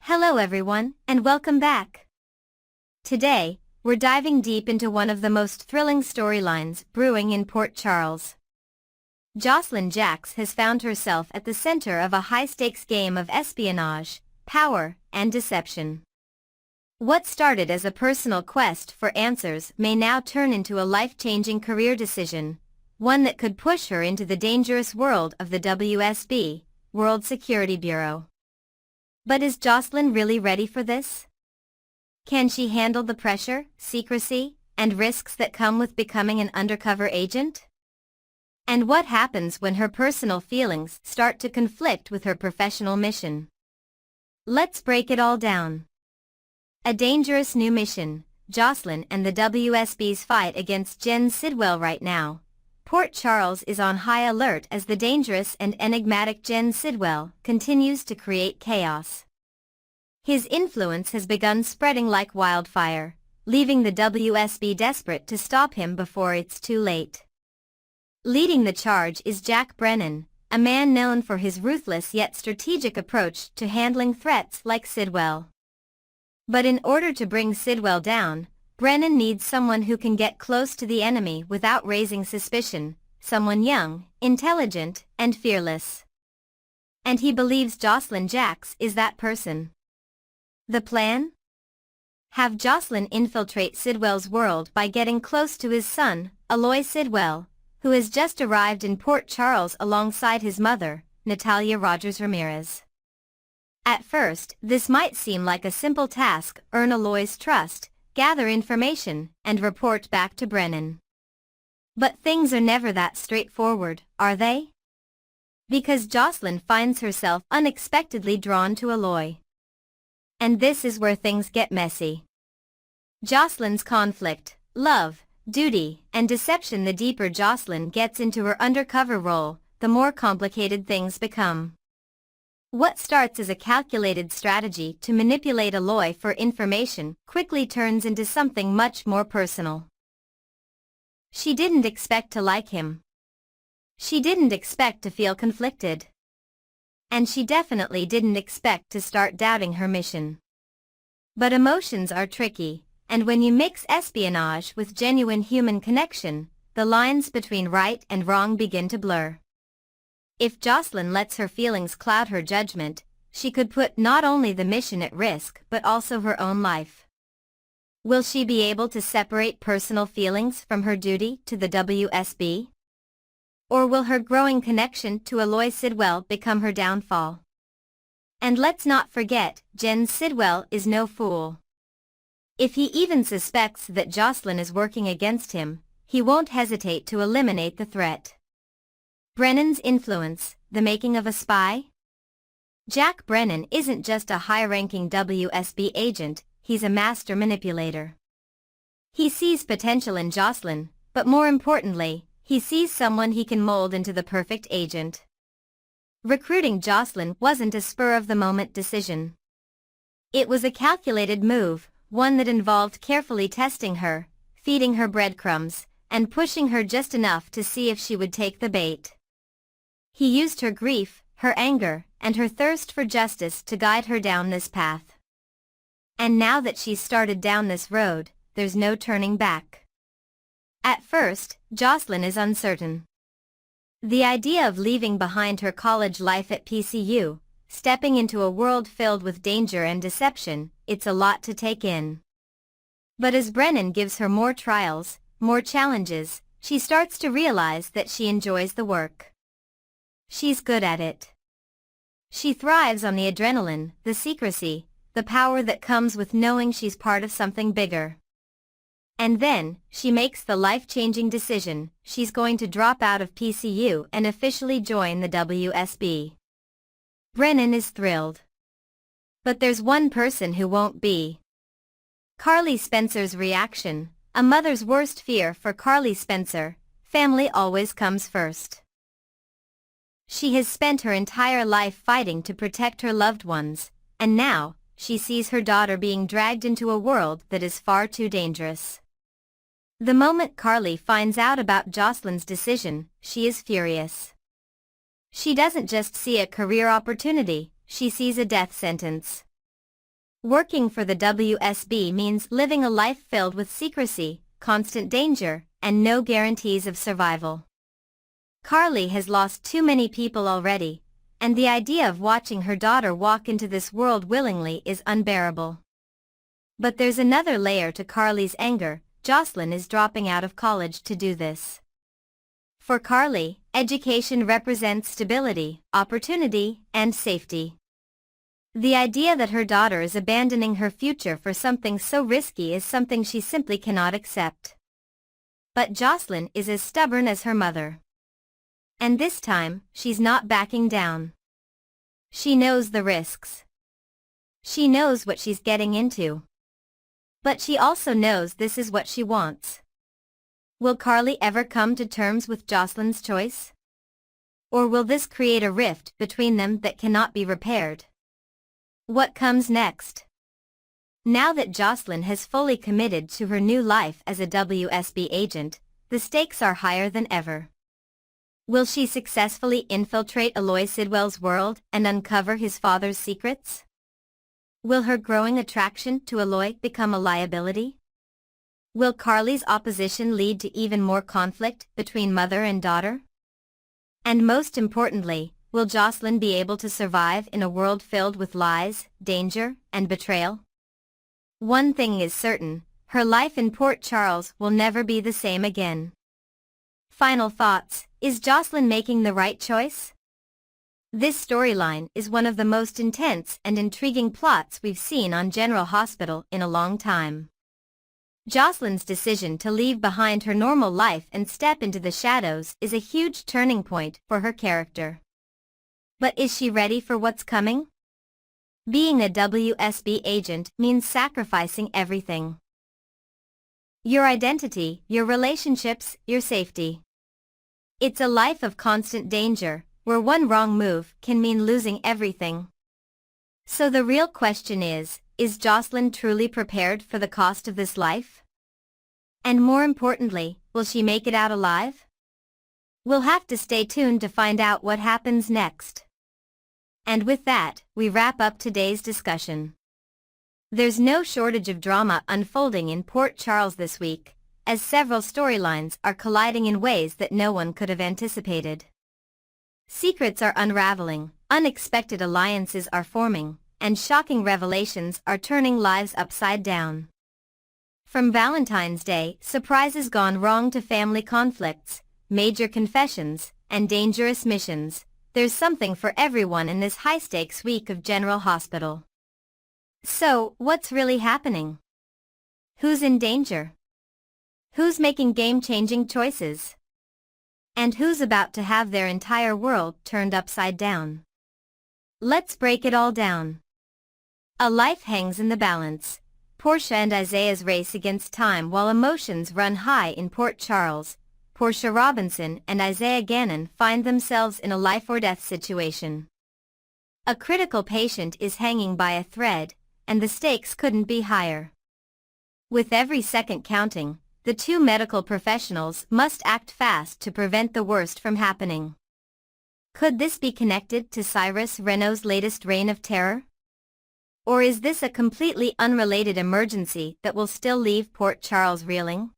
Hello everyone, and welcome back. Today, we're diving deep into one of the most thrilling storylines brewing in Port Charles. Jocelyn Jacks has found herself at the center of a high-stakes game of espionage, power, and deception. What started as a personal quest for answers may now turn into a life-changing career decision, one that could push her into the dangerous world of the WSB, World Security Bureau. But is Jocelyn really ready for this? Can she handle the pressure, secrecy, and risks that come with becoming an undercover agent? And what happens when her personal feelings start to conflict with her professional mission? Let's break it all down. A dangerous new mission, Jocelyn and the WSB's fight against Jen Sidwell right now. Port Charles is on high alert as the dangerous and enigmatic Jen Sidwell continues to create chaos. His influence has begun spreading like wildfire, leaving the WSB desperate to stop him before it's too late. Leading the charge is Jack Brennan, a man known for his ruthless yet strategic approach to handling threats like Sidwell. But in order to bring Sidwell down, Brennan needs someone who can get close to the enemy without raising suspicion, someone young, intelligent, and fearless. And he believes Jocelyn Jacks is that person. The plan? Have Jocelyn infiltrate Sidwell's world by getting close to his son, Aloy Sidwell, who has just arrived in Port Charles alongside his mother, Natalia Rogers Ramirez. At first, this might seem like a simple task: earn Aloy's trust, gather information, and report back to Brennan. But things are never that straightforward, are they? Because Jocelyn finds herself unexpectedly drawn to Aloy. And this is where things get messy. Jocelyn's conflict, love, duty, and deception. The deeper Jocelyn gets into her undercover role, the more complicated things become. What starts as a calculated strategy to manipulate Aloy for information quickly turns into something much more personal. She didn't expect to like him. She didn't expect to feel conflicted. And she definitely didn't expect to start doubting her mission. But emotions are tricky, and when you mix espionage with genuine human connection, the lines between right and wrong begin to blur. If Jocelyn lets her feelings cloud her judgment, she could put not only the mission at risk but also her own life. Will she be able to separate personal feelings from her duty to the WSB? Or will her growing connection to Aloy Sidwell become her downfall? And let's not forget, Jen Sidwell is no fool. If he even suspects that Jocelyn is working against him, he won't hesitate to eliminate the threat. Brennan's influence, the making of a spy? Jack Brennan isn't just a high-ranking WSB agent, he's a master manipulator. He sees potential in Jocelyn, but more importantly, he sees someone he can mold into the perfect agent. Recruiting Jocelyn wasn't a spur-of-the-moment decision. It was a calculated move, one that involved carefully testing her, feeding her breadcrumbs, and pushing her just enough to see if she would take the bait. He used her grief, her anger, and her thirst for justice to guide her down this path. And now that she's started down this road, there's no turning back. At first, Jocelyn is uncertain. The idea of leaving behind her college life at PCU, stepping into a world filled with danger and deception, it's a lot to take in. But as Brennan gives her more trials, more challenges, she starts to realize that she enjoys the work. She's good at it. She thrives on the adrenaline, the secrecy, the power that comes with knowing she's part of something bigger. And then, she makes the life-changing decision: she's going to drop out of PCU and officially join the WSB. Brennan is thrilled. But there's one person who won't be. Carly Spencer's reaction. A mother's worst fear for Carly Spencer: family always comes first. She has spent her entire life fighting to protect her loved ones, and now, she sees her daughter being dragged into a world that is far too dangerous. The moment Carly finds out about Jocelyn's decision, she is furious. She doesn't just see a career opportunity, she sees a death sentence. Working for the WSB means living a life filled with secrecy, constant danger, and no guarantees of survival. Carly has lost too many people already, and the idea of watching her daughter walk into this world willingly is unbearable. But there's another layer to Carly's anger. Jocelyn is dropping out of college to do this. For Carly, education represents stability, opportunity, and safety. The idea that her daughter is abandoning her future for something so risky is something she simply cannot accept. But Jocelyn is as stubborn as her mother. And this time, she's not backing down. She knows the risks. She knows what she's getting into. But she also knows this is what she wants. Will Carly ever come to terms with Jocelyn's choice? Or will this create a rift between them that cannot be repaired? What comes next? Now that Jocelyn has fully committed to her new life as a WSB agent, the stakes are higher than ever. Will she successfully infiltrate Aloy Sidwell's world and uncover his father's secrets? Will her growing attraction to Aloy become a liability? Will Carly's opposition lead to even more conflict between mother and daughter? And most importantly, will Jocelyn be able to survive in a world filled with lies, danger, and betrayal? One thing is certain, her life in Port Charles will never be the same again. Final thoughts, is Jocelyn making the right choice? This storyline is one of the most intense and intriguing plots we've seen on General Hospital in a long time. Jocelyn's decision to leave behind her normal life and step into the shadows is a huge turning point for her character. But is she ready for what's coming? Being a WSB agent means sacrificing everything. Your identity, your relationships, your safety. It's a life of constant danger, where one wrong move can mean losing everything. So the real question is Jocelyn truly prepared for the cost of this life? And more importantly, will she make it out alive? We'll have to stay tuned to find out what happens next. And with that, we wrap up today's discussion. There's no shortage of drama unfolding in Port Charles this week, as several storylines are colliding in ways that no one could have anticipated. Secrets are unraveling, unexpected alliances are forming, and shocking revelations are turning lives upside down. From Valentine's Day, surprises gone wrong to family conflicts, major confessions, and dangerous missions, there's something for everyone in this high-stakes week of General Hospital. So, what's really happening? Who's in danger? Who's making game-changing choices? And who's about to have their entire world turned upside down? Let's break it all down. A life hangs in the balance. Portia and Isaiah's race against time while emotions run high in Port Charles. Portia Robinson and Isaiah Gannon find themselves in a life-or-death situation. A critical patient is hanging by a thread, and the stakes couldn't be higher. With every second counting, the two medical professionals must act fast to prevent the worst from happening. Could this be connected to Cyrus Renault's latest reign of terror? Or is this a completely unrelated emergency that will still leave Port Charles reeling?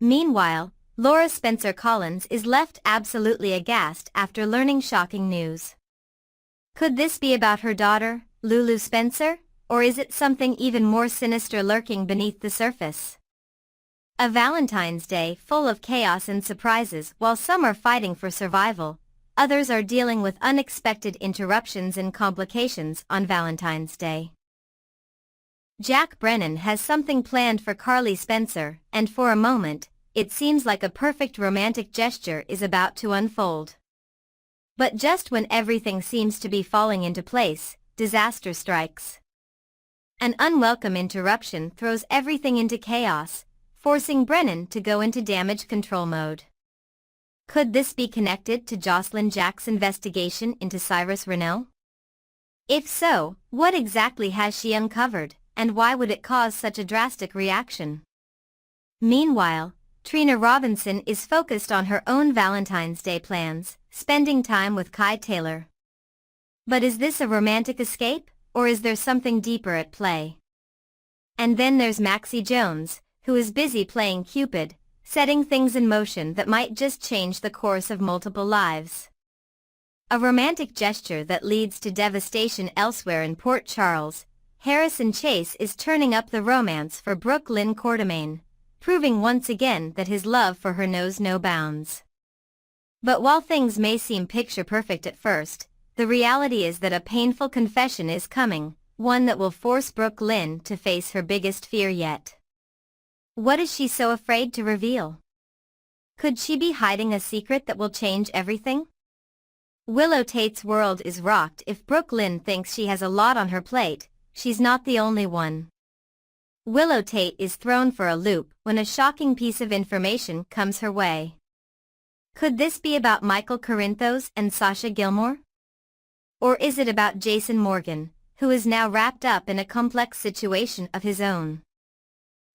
Meanwhile, Laura Spencer Collins is left absolutely aghast after learning shocking news. Could this be about her daughter, Lulu Spencer, or is it something even more sinister lurking beneath the surface? A Valentine's Day full of chaos and surprises. While some are fighting for survival, others are dealing with unexpected interruptions and complications on Valentine's Day. Jack Brennan has something planned for Carly Spencer, and for a moment, it seems like a perfect romantic gesture is about to unfold. But just when everything seems to be falling into place, disaster strikes. An unwelcome interruption throws everything into chaos, forcing Brennan to go into damage control mode. Could this be connected to Jocelyn Jack's investigation into Cyrus Renault? If so, what exactly has she uncovered, and why would it cause such a drastic reaction? Meanwhile, Trina Robinson is focused on her own Valentine's Day plans, spending time with Kai Taylor. But is this a romantic escape, or is there something deeper at play? And then there's Maxie Jones, who is busy playing Cupid, setting things in motion that might just change the course of multiple lives. A romantic gesture that leads to devastation elsewhere in Port Charles, Harrison Chase is turning up the romance for Brooke Lynn Quartermaine, proving once again that his love for her knows no bounds. But while things may seem picture-perfect at first, the reality is that a painful confession is coming, one that will force Brooke Lynn to face her biggest fear yet. What is she so afraid to reveal? Could she be hiding a secret that will change everything? Willow Tate's world is rocked if Brooke Lynn thinks she has a lot on her plate. She's not the only one. Willow Tate is thrown for a loop when a shocking piece of information comes her way. Could this be about Michael Corinthos and Sasha Gilmore? Or is it about Jason Morgan, who is now wrapped up in a complex situation of his own?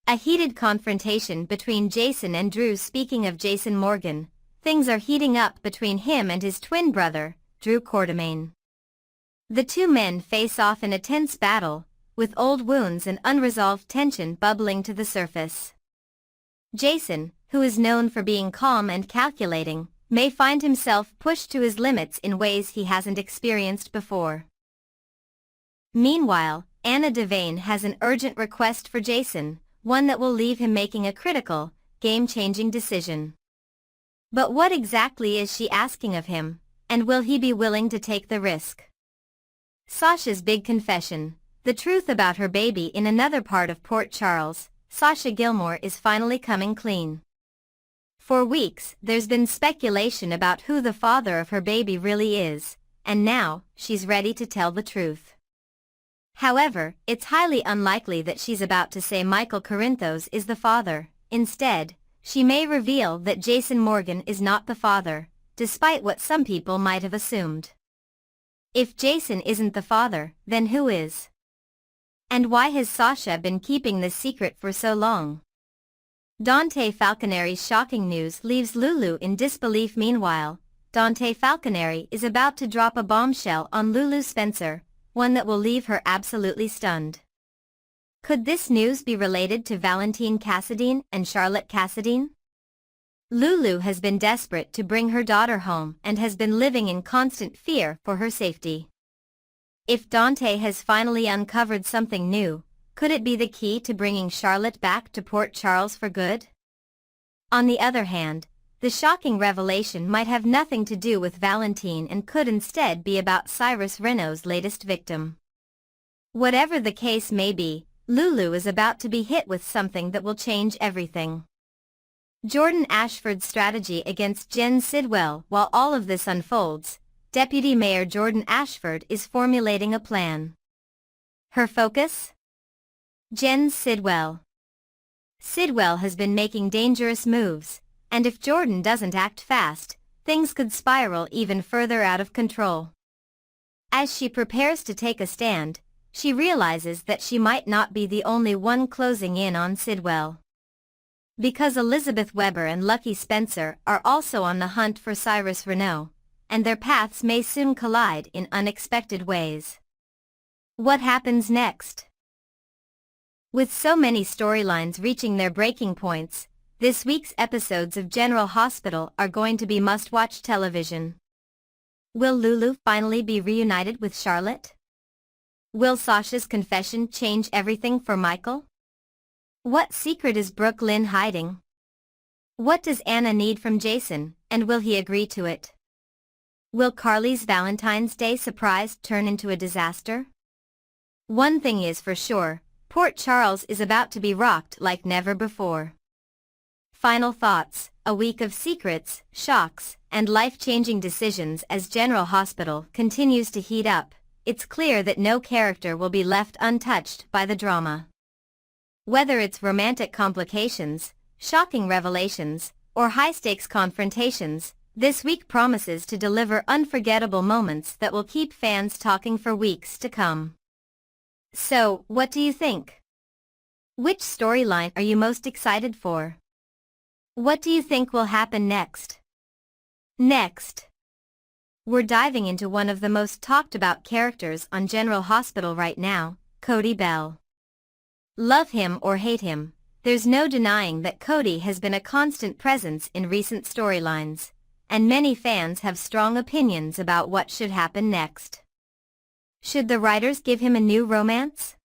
A heated confrontation between Jason and Drew. Speaking of Jason Morgan, things are heating up between him and his twin brother, Drew Quartermaine. The two men face off in a tense battle, with old wounds and unresolved tension bubbling to the surface. Jason, who is known for being calm and calculating, may find himself pushed to his limits in ways he hasn't experienced before. Meanwhile, Anna Devane has an urgent request for Jason, one that will leave him making a critical, game-changing decision. But what exactly is she asking of him, and will he be willing to take the risk? Sasha's big confession, the truth about her baby in another part of Port Charles. Sasha Gilmore is finally coming clean. For weeks, there's been speculation about who the father of her baby really is, and now, she's ready to tell the truth. However, it's highly unlikely that she's about to say Michael Corinthos is the father. Instead, she may reveal that Jason Morgan is not the father, despite what some people might have assumed. If Jason isn't the father, then who is? And why has Sasha been keeping this secret for so long? Dante Falconeri's shocking news leaves Lulu in disbelief. Meanwhile, Dante Falconeri is about to drop a bombshell on Lulu Spencer, one that will leave her absolutely stunned. Could this news be related to Valentine Cassadine and Charlotte Cassadine? Lulu has been desperate to bring her daughter home and has been living in constant fear for her safety. If Dante has finally uncovered something new, could it be the key to bringing Charlotte back to Port Charles for good? On the other hand, the shocking revelation might have nothing to do with Valentine and could instead be about Cyrus Renault's latest victim. Whatever the case may be, Lulu is about to be hit with something that will change everything. Jordan Ashford's strategy against Jen Sidwell. While all of this unfolds, Deputy Mayor Jordan Ashford is formulating a plan. Her focus? Jen Sidwell. Sidwell has been making dangerous moves, and if Jordan doesn't act fast, things could spiral even further out of control. As she prepares to take a stand, she realizes that she might not be the only one closing in on Sidwell. Because Elizabeth Weber and Lucky Spencer are also on the hunt for Cyrus Renault, and their paths may soon collide in unexpected ways. What happens next? With so many storylines reaching their breaking points, this week's episodes of General Hospital are going to be must-watch television. Will Lulu finally be reunited with Charlotte? Will Sasha's confession change everything for Michael? What secret is Brooke Lynn hiding? What does Anna need from Jason, and will he agree to it? Will Carly's Valentine's Day surprise turn into a disaster? One thing is for sure, Port Charles is about to be rocked like never before. Final thoughts: a week of secrets, shocks, and life-changing decisions as General Hospital continues to heat up. It's clear that no character will be left untouched by the drama. Whether it's romantic complications, shocking revelations, or high-stakes confrontations, this week promises to deliver unforgettable moments that will keep fans talking for weeks to come. So, what do you think? Which storyline are you most excited for? What do you think will happen next? We're diving into one of the most talked about characters on General Hospital right now, Cody Bell. Love him or hate him, there's no denying that Cody has been a constant presence in recent storylines, and many fans have strong opinions about what should happen next. Should the writers give him a new romance?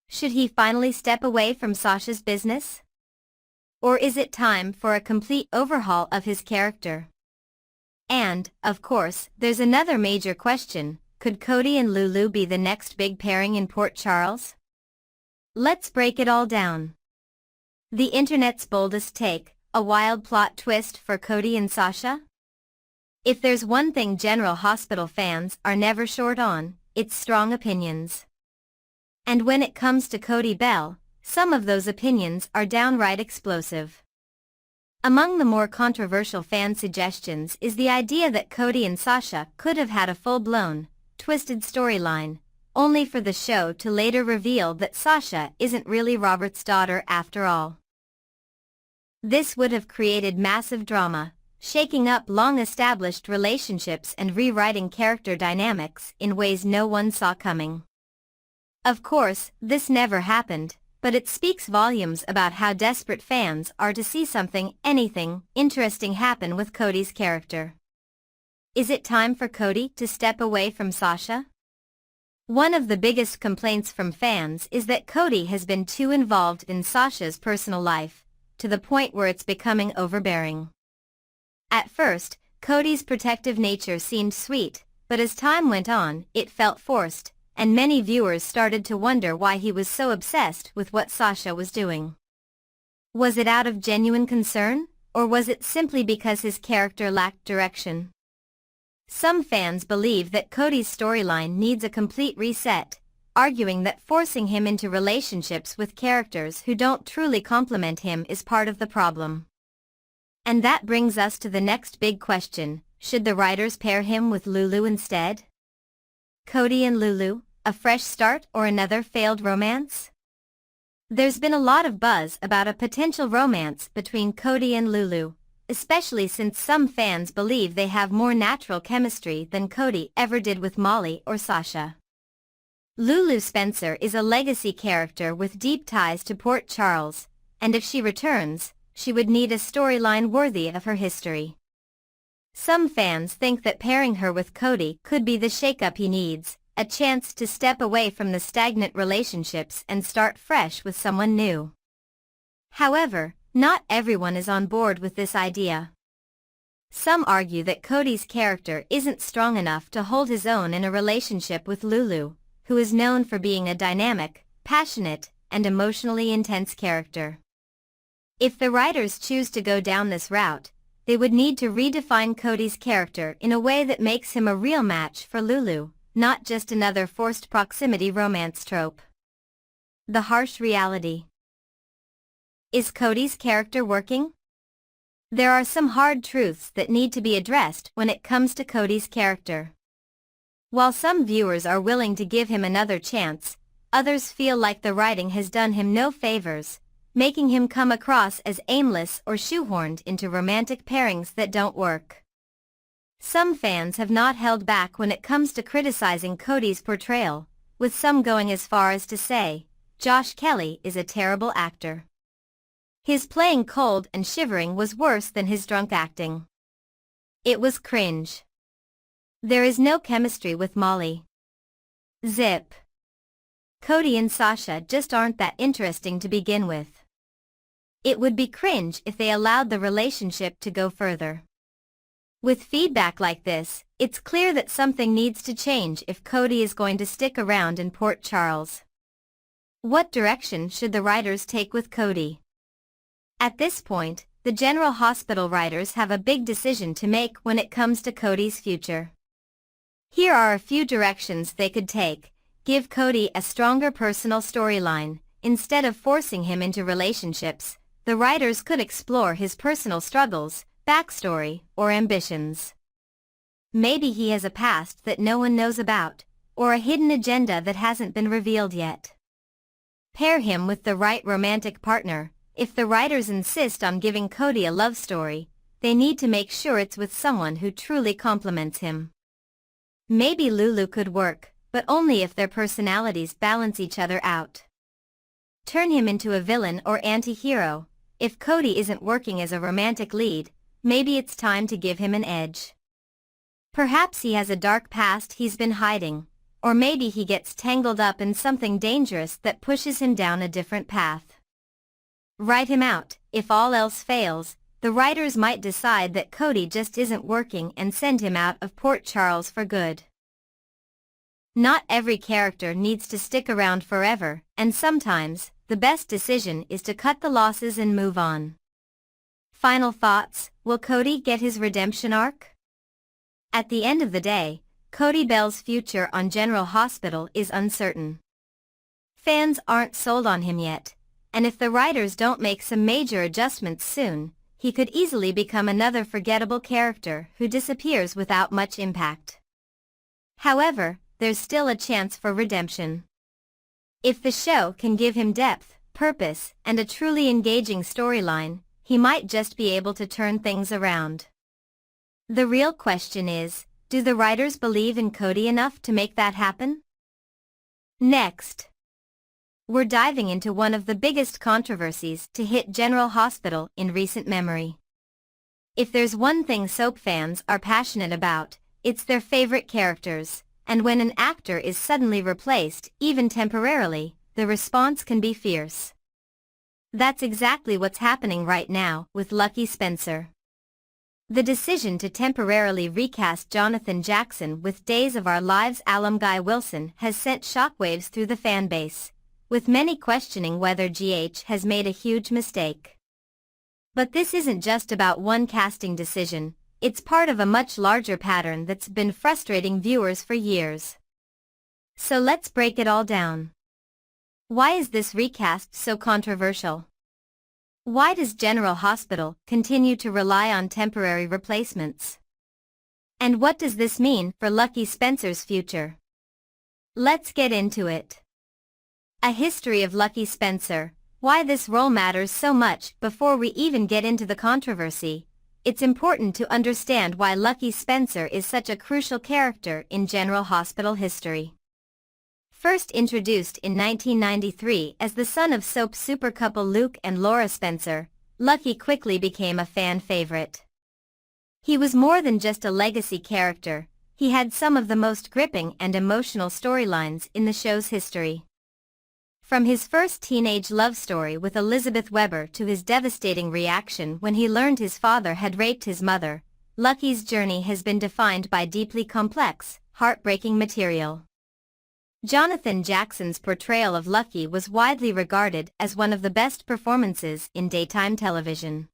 Should he finally step away from Sasha's business? Or is it time for a complete overhaul of his character? And, of course, there's another major question: could Cody and Lulu be the next big pairing in Port Charles? Let's break it all down. The internet's boldest take, a wild plot twist for Cody and Sasha? If there's one thing General Hospital fans are never short on, it's strong opinions. And when it comes to Cody Bell, some of those opinions are downright explosive. Among the more controversial fan suggestions is the idea that Cody and Sasha could have had a full-blown, twisted storyline, only for the show to later reveal that Sasha isn't really Robert's daughter after all. This would have created massive drama, shaking up long-established relationships and rewriting character dynamics in ways no one saw coming. Of course, this never happened, but it speaks volumes about how desperate fans are to see anything interesting happen with Cody's character. Is it time for Cody to step away from Sasha? One of the biggest complaints from fans is that Cody has been too involved in Sasha's personal life, to the point where it's becoming overbearing. At first, Cody's protective nature seemed sweet, but as time went on, it felt forced, and many viewers started to wonder why he was so obsessed with what Sasha was doing. Was it out of genuine concern, or was it simply because his character lacked direction? Some fans believe that Cody's storyline needs a complete reset, arguing that forcing him into relationships with characters who don't truly complement him is part of the problem. And that brings us to the next big question: should the writers pair him with Lulu instead? Cody and Lulu, a fresh start or another failed romance? There's been a lot of buzz about a potential romance between Cody and Lulu, especially since some fans believe they have more natural chemistry than Cody ever did with Molly or Sasha. Lulu Spencer is a legacy character with deep ties to Port Charles, and if she returns, she would need a storyline worthy of her history. Some fans think that pairing her with Cody could be the shakeup he needs, a chance to step away from the stagnant relationships and start fresh with someone new. However, not everyone is on board with this idea. Some argue that Cody's character isn't strong enough to hold his own in a relationship with Lulu, who is known for being a dynamic, passionate, and emotionally intense character. If the writers choose to go down this route, they would need to redefine Cody's character in a way that makes him a real match for Lulu, not just another forced proximity romance trope. The harsh reality. Is Cody's character working? There are some hard truths that need to be addressed when it comes to Cody's character. While some viewers are willing to give him another chance, others feel like the writing has done him no favors, making him come across as aimless or shoehorned into romantic pairings that don't work. Some fans have not held back when it comes to criticizing Cody's portrayal, with some going as far as to say, Josh Kelly is a terrible actor. His playing cold and shivering was worse than his drunk acting. It was cringe. There is no chemistry with Molly. Zip. Cody and Sasha just aren't that interesting to begin with. It would be cringe if they allowed the relationship to go further. With feedback like this, it's clear that something needs to change if Cody is going to stick around in Port Charles. What direction should the writers take with Cody? At this point, the General Hospital writers have a big decision to make when it comes to Cody's future. Here are a few directions they could take. Give Cody a stronger personal storyline. Instead of forcing him into relationships, the writers could explore his personal struggles, backstory, or ambitions. Maybe he has a past that no one knows about, or a hidden agenda that hasn't been revealed yet. Pair him with the right romantic partner. If the writers insist on giving Cody a love story, they need to make sure it's with someone who truly complements him. Maybe Lulu could work, but only if their personalities balance each other out. Turn him into a villain or anti-hero. If Cody isn't working as a romantic lead, maybe it's time to give him an edge. Perhaps he has a dark past he's been hiding, or maybe he gets tangled up in something dangerous that pushes him down a different path. Write him out. If all else fails, the writers might decide that Cody just isn't working and send him out of Port Charles for good. Not every character needs to stick around forever, and sometimes, the best decision is to cut the losses and move on. Final thoughts: will Cody get his redemption arc? At the end of the day, Cody Bell's future on General Hospital is uncertain. Fans aren't sold on him yet, and if the writers don't make some major adjustments soon, he could easily become another forgettable character who disappears without much impact. However, there's still a chance for redemption. If the show can give him depth, purpose, and a truly engaging storyline, he might just be able to turn things around. The real question is, do the writers believe in Cody enough to make that happen? Next, we're diving into one of the biggest controversies to hit General Hospital in recent memory. If there's one thing soap fans are passionate about, it's their favorite characters, and when an actor is suddenly replaced, even temporarily, the response can be fierce. That's exactly what's happening right now with Lucky Spencer. The decision to temporarily recast Jonathan Jackson with Days of Our Lives alum Guy Wilson has sent shockwaves through the fanbase, with many questioning whether GH has made a huge mistake. But this isn't just about one casting decision, it's part of a much larger pattern that's been frustrating viewers for years. So let's break it all down. Why is this recast so controversial? Why does General Hospital continue to rely on temporary replacements? And what does this mean for Lucky Spencer's future? Let's get into it. A history of Lucky Spencer. Why this role matters so much. Before we even get into the controversy, it's important to understand why Lucky Spencer is such a crucial character in General Hospital history. First introduced in 1993 as the son of soap super couple Luke and Laura Spencer, Lucky quickly became a fan favorite. He was more than just a legacy character, he had some of the most gripping and emotional storylines in the show's history. From his first teenage love story with Elizabeth Weber to his devastating reaction when he learned his father had raped his mother, Lucky's journey has been defined by deeply complex, heartbreaking material. Jonathan Jackson's portrayal of Lucky was widely regarded as one of the best performances in daytime television.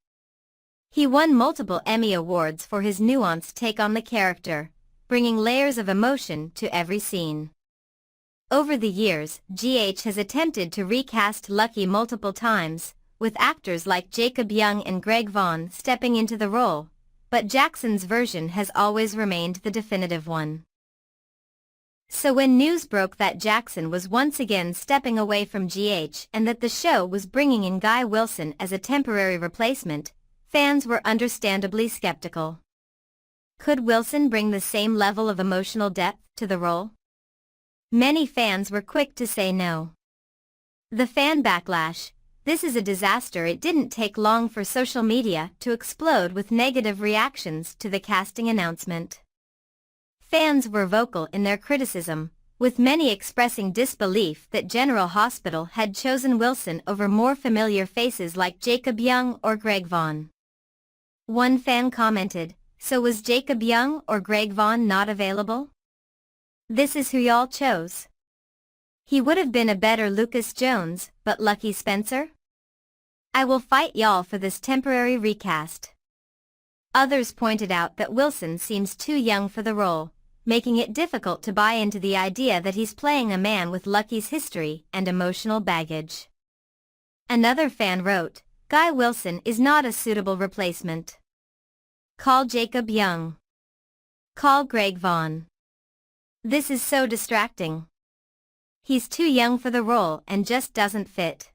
He won multiple Emmy Awards for his nuanced take on the character, bringing layers of emotion to every scene. Over the years, GH has attempted to recast Lucky multiple times, with actors like Jacob Young and Greg Vaughn stepping into the role, but Jackson's version has always remained the definitive one. So when news broke that Jackson was once again stepping away from GH and that the show was bringing in Guy Wilson as a temporary replacement, fans were understandably skeptical. Could Wilson bring the same level of emotional depth to the role? Many fans were quick to say no. The fan backlash. This is a disaster. It didn't take long for social media to explode with negative reactions to the casting announcement. Fans were vocal in their criticism, with many expressing disbelief that General Hospital had chosen Wilson over more familiar faces like Jacob Young or Greg Vaughn. One fan commented, "So was Jacob Young or Greg Vaughn not available? This is who y'all chose. He would have been a better Lucas Jones, but Lucky Spencer? I will fight y'all for this temporary recast." Others pointed out that Wilson seems too young for the role, making it difficult to buy into the idea that he's playing a man with Lucky's history and emotional baggage. Another fan wrote, "Guy Wilson is not a suitable replacement. Call Jacob Young. Call Greg Vaughn. This is so distracting. He's too young for the role and just doesn't fit."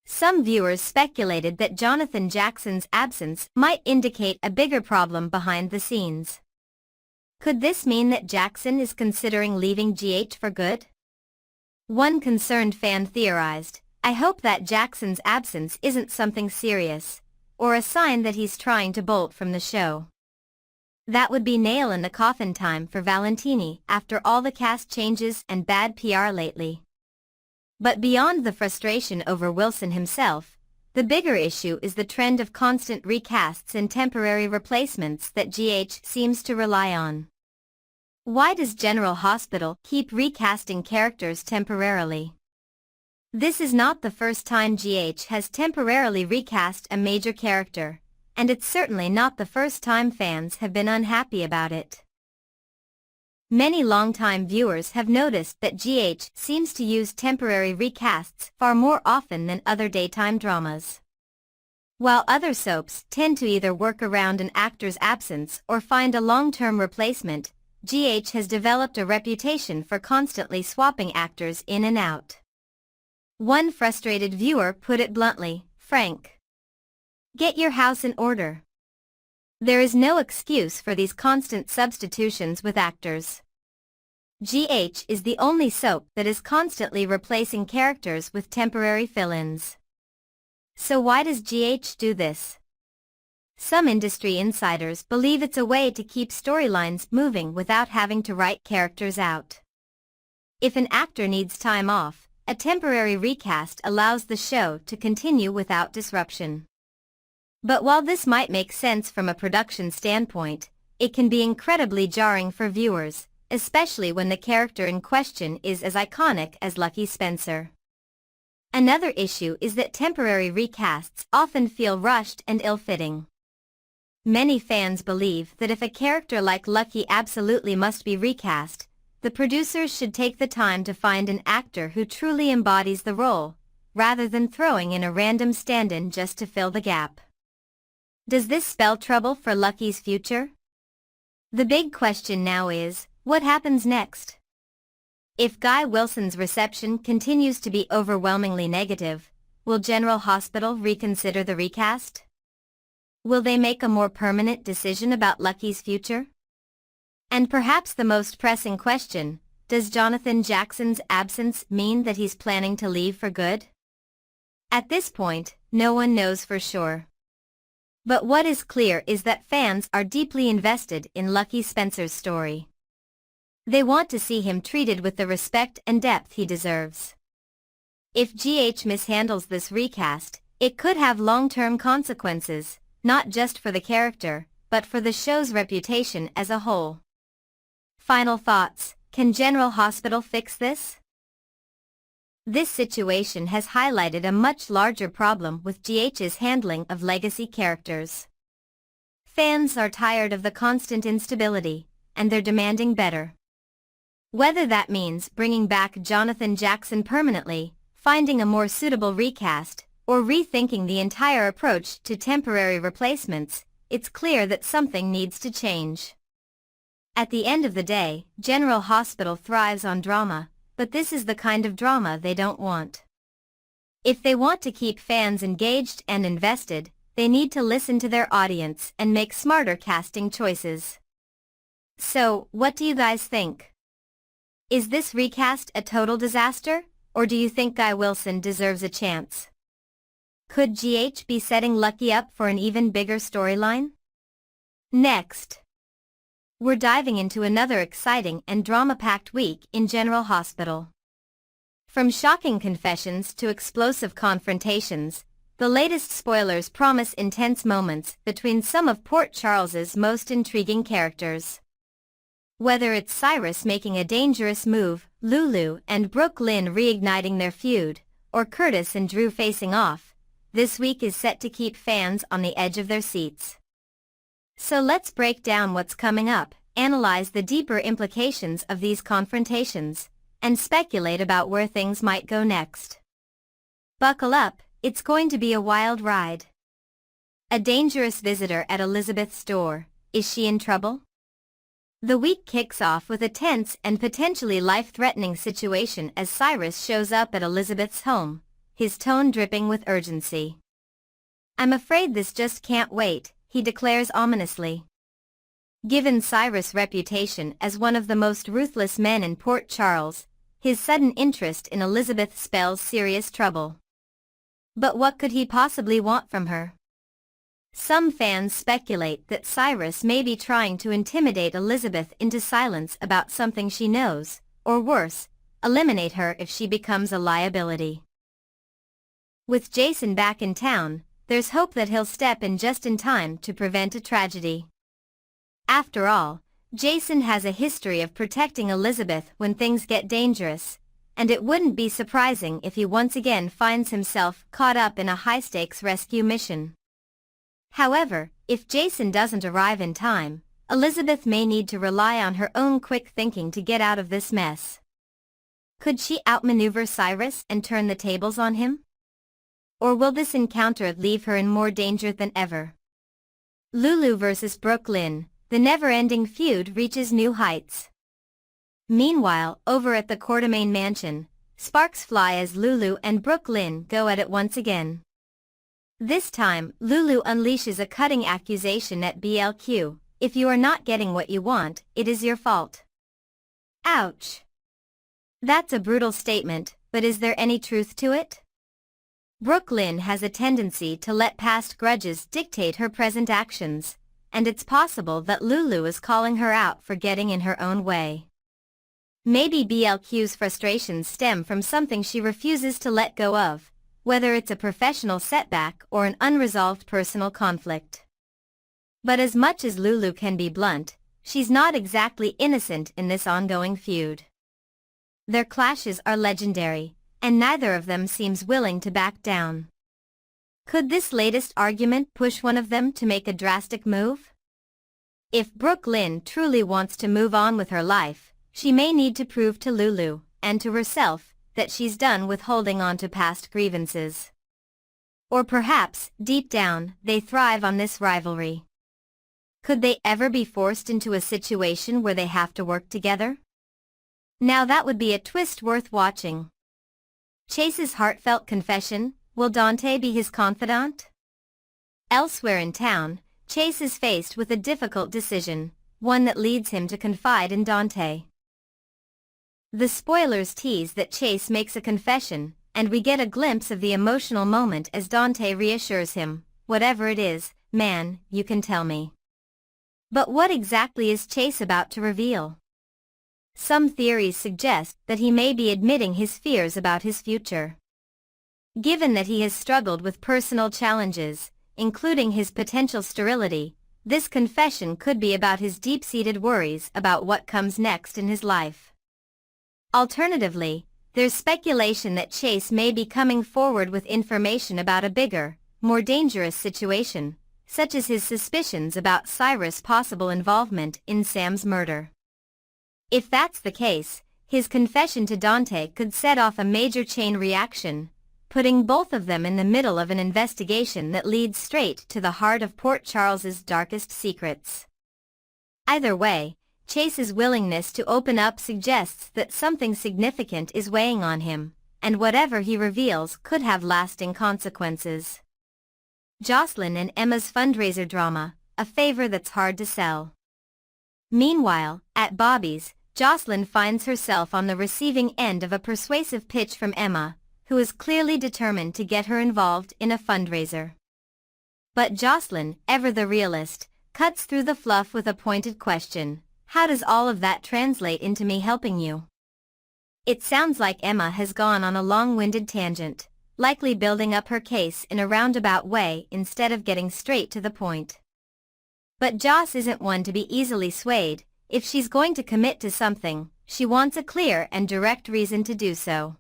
Some viewers speculated that Jonathan Jackson's absence might indicate a bigger problem behind the scenes. Could this mean that Jackson is considering leaving GH for good? One concerned fan theorized, "I hope that Jackson's absence isn't something serious, or a sign that he's trying to bolt from the show. That would be nail in the coffin time for Valentini after all the cast changes and bad PR lately." But beyond the frustration over Wilson himself, the bigger issue is the trend of constant recasts and temporary replacements that GH seems to rely on. Why does General Hospital keep recasting characters temporarily? This is not the first time GH has temporarily recast a major character, and it's certainly not the first time fans have been unhappy about it. Many longtime viewers have noticed that GH seems to use temporary recasts far more often than other daytime dramas. While other soaps tend to either work around an actor's absence or find a long-term replacement, GH has developed a reputation for constantly swapping actors in and out. One frustrated viewer put it bluntly, "Frank, get your house in order. There is no excuse for these constant substitutions with actors." GH is the only soap that is constantly replacing characters with temporary fill-ins. So why does GH do this? Some industry insiders believe it's a way to keep storylines moving without having to write characters out. If an actor needs time off, a temporary recast allows the show to continue without disruption. But while this might make sense from a production standpoint, it can be incredibly jarring for viewers, especially when the character in question is as iconic as Lucky Spencer. Another issue is that temporary recasts often feel rushed and ill-fitting. Many fans believe that if a character like Lucky absolutely must be recast, the producers should take the time to find an actor who truly embodies the role, rather than throwing in a random stand-in just to fill the gap. Does this spell trouble for Lucky's future? The big question now is, what happens next? If Guy Wilson's reception continues to be overwhelmingly negative, will General Hospital reconsider the recast? Will they make a more permanent decision about Lucky's future? And perhaps the most pressing question, does Jonathan Jackson's absence mean that he's planning to leave for good? At this point, no one knows for sure. But what is clear is that fans are deeply invested in Lucky Spencer's story. They want to see him treated with the respect and depth he deserves. If GH mishandles this recast, it could have long-term consequences, not just for the character, but for the show's reputation as a whole. Final thoughts, can General Hospital fix this? This situation has highlighted a much larger problem with GH's handling of legacy characters. Fans are tired of the constant instability, and they're demanding better. Whether that means bringing back Jonathan Jackson permanently, finding a more suitable recast, or rethinking the entire approach to temporary replacements, it's clear that something needs to change. At the end of the day, General Hospital thrives on drama, but this is the kind of drama they don't want. If they want to keep fans engaged and invested, they need to listen to their audience and make smarter casting choices. So, what do you guys think? Is this recast a total disaster, or do you think Guy Wilson deserves a chance? Could GH be setting Lucky up for an even bigger storyline? Next, we're diving into another exciting and drama-packed week in General Hospital. From shocking confessions to explosive confrontations, the latest spoilers promise intense moments between some of Port Charles's most intriguing characters. Whether it's Cyrus making a dangerous move, Lulu and Brooke Lynn reigniting their feud, or Curtis and Drew facing off, this week is set to keep fans on the edge of their seats. So let's break down what's coming up, analyze the deeper implications of these confrontations, and speculate about where things might go next. Buckle up, it's going to be a wild ride. A dangerous visitor at Elizabeth's door. Is she in trouble? The week kicks off with a tense and potentially life-threatening situation as Cyrus shows up at Elizabeth's home, his tone dripping with urgency. "I'm afraid this just can't wait," he declares ominously. Given Cyrus' reputation as one of the most ruthless men in Port Charles, his sudden interest in Elizabeth spells serious trouble. But what could he possibly want from her? Some fans speculate that Cyrus may be trying to intimidate Elizabeth into silence about something she knows, or worse, eliminate her if she becomes a liability. With Jason back in town, there's hope that he'll step in just in time to prevent a tragedy. After all, Jason has a history of protecting Elizabeth when things get dangerous, and it wouldn't be surprising if he once again finds himself caught up in a high-stakes rescue mission. However, if Jason doesn't arrive in time, Elizabeth may need to rely on her own quick thinking to get out of this mess. Could she outmaneuver Cyrus and turn the tables on him? Or will this encounter leave her in more danger than ever? Lulu versus Brooke Lynn, the never-ending feud reaches new heights. Meanwhile, over at the Quartermaine mansion, sparks fly as Lulu and Brooke Lynn go at it once again. This time, Lulu unleashes a cutting accusation at BLQ. If you are not getting what you want, it is your fault. Ouch. That's a brutal statement, but is there any truth to it? Brooke Lynn has a tendency to let past grudges dictate her present actions, and it's possible that Lulu is calling her out for getting in her own way. Maybe BLQ's frustrations stem from something she refuses to let go of, whether it's a professional setback or an unresolved personal conflict. But as much as Lulu can be blunt, she's not exactly innocent in this ongoing feud. Their clashes are legendary, and neither of them seems willing to back down. Could this latest argument push one of them to make a drastic move? If Brooke Lynn truly wants to move on with her life, she may need to prove to Lulu, and to herself, that she's done with holding on to past grievances. Or perhaps, deep down, they thrive on this rivalry. Could they ever be forced into a situation where they have to work together? Now that would be a twist worth watching. Chase's heartfelt confession, will Dante be his confidant? Elsewhere in town, Chase is faced with a difficult decision, one that leads him to confide in Dante. The spoilers tease that Chase makes a confession, and we get a glimpse of the emotional moment as Dante reassures him, whatever it is, man, you can tell me. But what exactly is Chase about to reveal? Some theories suggest that he may be admitting his fears about his future. Given that he has struggled with personal challenges, including his potential sterility, this confession could be about his deep-seated worries about what comes next in his life. Alternatively, there's speculation that Chase may be coming forward with information about a bigger, more dangerous situation, such as his suspicions about Cyrus' possible involvement in Sam's murder. If that's the case, his confession to Dante could set off a major chain reaction, putting both of them in the middle of an investigation that leads straight to the heart of Port Charles's darkest secrets. Either way, Chase's willingness to open up suggests that something significant is weighing on him, and whatever he reveals could have lasting consequences. Jocelyn and Emma's fundraiser drama, a favor that's hard to sell. Meanwhile, at Bobby's, Jocelyn finds herself on the receiving end of a persuasive pitch from Emma, who is clearly determined to get her involved in a fundraiser. But Jocelyn, ever the realist, cuts through the fluff with a pointed question. How does all of that translate into me helping you? It sounds like Emma has gone on a long-winded tangent, likely building up her case in a roundabout way instead of getting straight to the point. But Joss isn't one to be easily swayed. If she's going to commit to something, she wants a clear and direct reason to do so.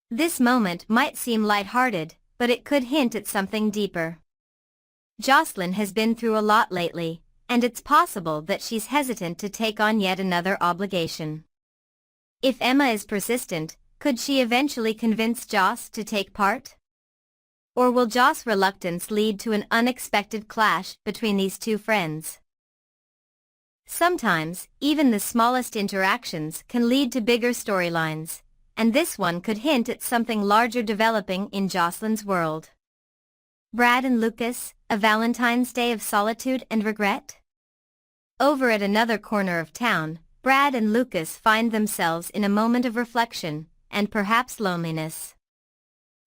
This moment might seem lighthearted, but it could hint at something deeper. Jocelyn has been through a lot lately, and it's possible that she's hesitant to take on yet another obligation. If Emma is persistent, could she eventually convince Joss to take part? Or will Joss' reluctance lead to an unexpected clash between these two friends? Sometimes, even the smallest interactions can lead to bigger storylines, and this one could hint at something larger developing in Jocelyn's world. Brad and Lucas, a Valentine's Day of solitude and regret? Over at another corner of town, Brad and Lucas find themselves in a moment of reflection, and perhaps loneliness.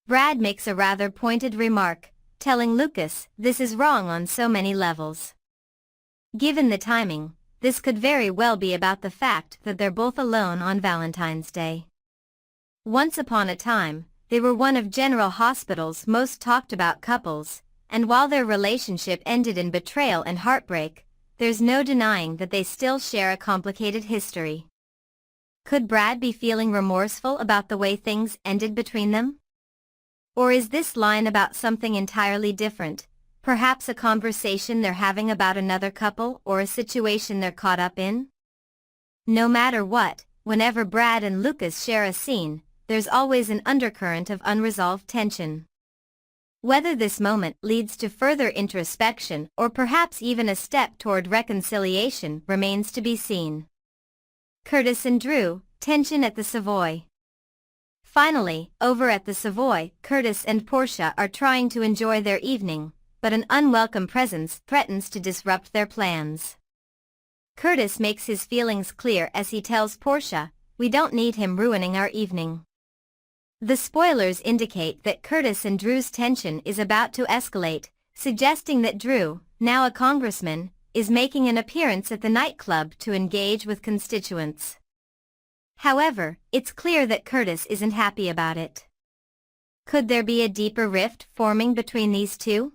Brad makes a rather pointed remark, telling Lucas this is wrong on so many levels. Given the timing, this could very well be about the fact that they're both alone on Valentine's Day. Once upon a time, they were one of General Hospital's most talked about couples, and while their relationship ended in betrayal and heartbreak, there's no denying that they still share a complicated history. Could Brad be feeling remorseful about the way things ended between them? Or is this line about something entirely different, perhaps a conversation they're having about another couple or a situation they're caught up in? No matter what, whenever Brad and Lucas share a scene, there's always an undercurrent of unresolved tension. Whether this moment leads to further introspection or perhaps even a step toward reconciliation remains to be seen. Curtis and Drew, tension at the Savoy. Finally, over at the Savoy, Curtis and Portia are trying to enjoy their evening, but an unwelcome presence threatens to disrupt their plans. Curtis makes his feelings clear as he tells Portia, "We don't need him ruining our evening." The spoilers indicate that Curtis and Drew's tension is about to escalate, suggesting that Drew, now a congressman, is making an appearance at the nightclub to engage with constituents. However, it's clear that Curtis isn't happy about it. Could there be a deeper rift forming between these two?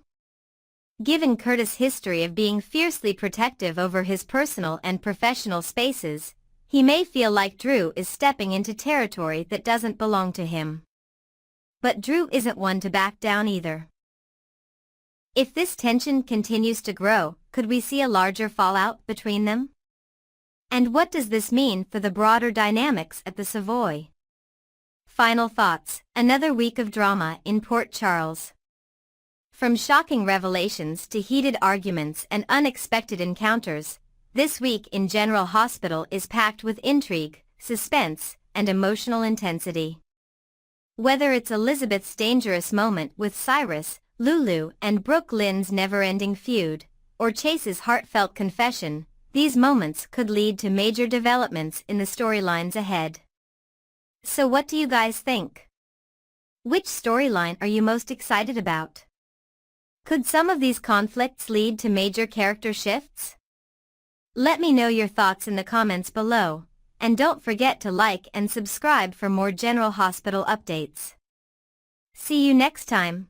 Given Curtis' history of being fiercely protective over his personal and professional spaces, he may feel like Drew is stepping into territory that doesn't belong to him. But Drew isn't one to back down either. If this tension continues to grow, could we see a larger fallout between them? And what does this mean for the broader dynamics at the Savoy? Final thoughts: another week of drama in Port Charles. From shocking revelations to heated arguments and unexpected encounters, this week in General Hospital is packed with intrigue, suspense, and emotional intensity. Whether it's Elizabeth's dangerous moment with Cyrus, Lulu, and Brooke Lynn's never-ending feud, or Chase's heartfelt confession, these moments could lead to major developments in the storylines ahead. So what do you guys think? Which storyline are you most excited about? Could some of these conflicts lead to major character shifts? Let me know your thoughts in the comments below, and don't forget to like and subscribe for more General Hospital updates. See you next time.